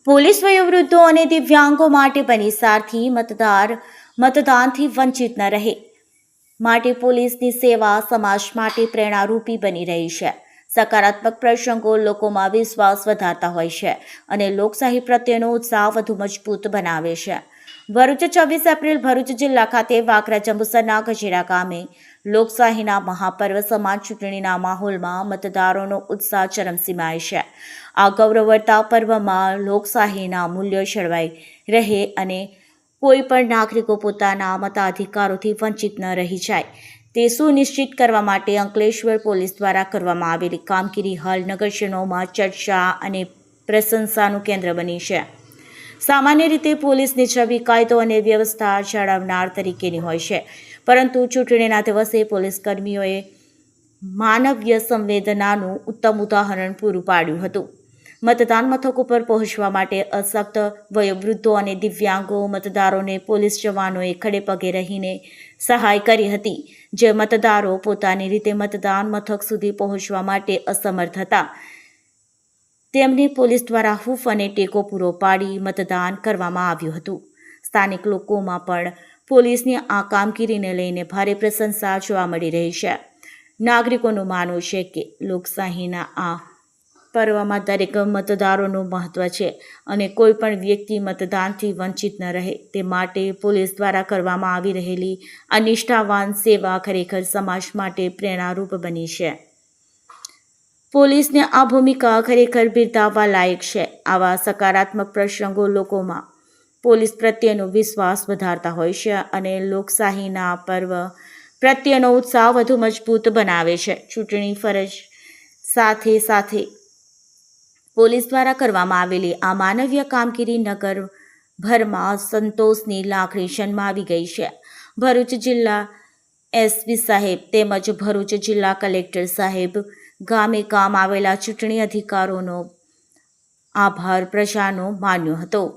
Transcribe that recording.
Police વયોવૃદ્ધો અને દિવ્યાંગો માટે બની સારથી મતદાનથી વંચિત ન રહે માટે પોલીસની સેવા સમાજ માટે પ્રેરણારૂપી બની રહી છે. સકારાત્મક પ્રસંગો લોકોમાં વિશ્વાસ વધારતા હોય છે અને લોકશાહી પ્રત્યેનો ઉત્સાહ વધુ મજબૂત બનાવે છે. ભરૂચ 24 એપ્રિલ ભરૂચ જિલ્લા ખાતે વાકરા જંબુસરના ગજેરા ગામે લોકશાહીના મહાપર્વ સમાજ ચૂંટણીના માહોલમાં મતદારોનો ઉત્સાહ ચરમસીમાએ છે. આ ગૌરવવર્તા પર્વમાં લોકશાહીના મૂલ્યો જળવાઈ રહે અને કોઈ પણ નાગરિકો પોતાના મતાધિકારોથી વંચિત ન રહી જાય તે સુનિશ્ચિત કરવા માટે અંકલેશ્વર પોલીસ દ્વારા કરવામાં આવેલી કામગીરી હાલ નગરજનોમાં ચર્ચા અને પ્રશંસાનું કેન્દ્ર બની છે. સામાન્ય રીતે પોલીસની છબી કાયદો અને વ્યવસ્થા જાળવનાર તરીકેની હોય છે, પરંતુ ચૂંટણીના દિવસે પોલીસ કર્મીઓએ માનવીય સંવેદનાનું ઉત્તમ ઉદાહરણ પૂરું પાડ્યું હતું. મતદાન મથકો પર પહોંચવા માટે અશક્ત, વયોવૃદ્ધો અને દિવ્યાંગો મતદારોને પોલીસ જવાનોએ ખડે પગે રહીને સહાય કરી હતી. જે મતદારો પોતાની રીતે મતદાન મથક સુધી પહોંચવા માટે અસમર્થ હતા તેમને પોલીસ દ્વારા હૂંફ અને ટેકો પૂરો પાડી મતદાન કરવામાં આવ્યું હતું. સ્થાનિક લોકોમાં પણ પોલીસની આ કામગીરીને લઈને ભારે પ્રશંસા જોવા મળી રહી છે. નાગરિકોનું માનવું છે કે લોકશાહીના આ પર્વમાં દરેક મતદારોનું મહત્ત્વ છે અને કોઈ પણ વ્યક્તિ મતદાનથી વંચિત ન રહે તે માટે પોલીસ દ્વારા કરવામાં આવી રહેલી આ નિષ્ઠાવાન સેવા ખરેખર સમાજ માટે પ્રેરણારૂપ બની છે. પોલીસને આ ભૂમિકા ખરેખર બિરદાવવા લાયક છે. આવા સકારાત્મક પ્રસંગો લોકોમાં પોલીસ પ્રત્યેનો વિશ્વાસ વધારતા હોય છે અને લોકશાહીના પર્વ પ્રત્યેનો ઉત્સાહ વધુ મજબૂત બનાવે છે. ચૂંટણી ફરજ સાથે સાથે પોલીસ દ્વારા કરવામાં આવેલી આ માનવીય કામગીરી નગરભરમાં સંતોષની લાગણી જન્માવી ગઈ છે. ભરૂચ જિલ્લા એસપી સાહેબ તેમજ ભરૂચ જિલ્લા કલેક્ટર સાહેબ ગામે ગામ આવેલા ચૂંટણી અધિકારીઓનો આભાર પ્રજાનો માન્યો હતો.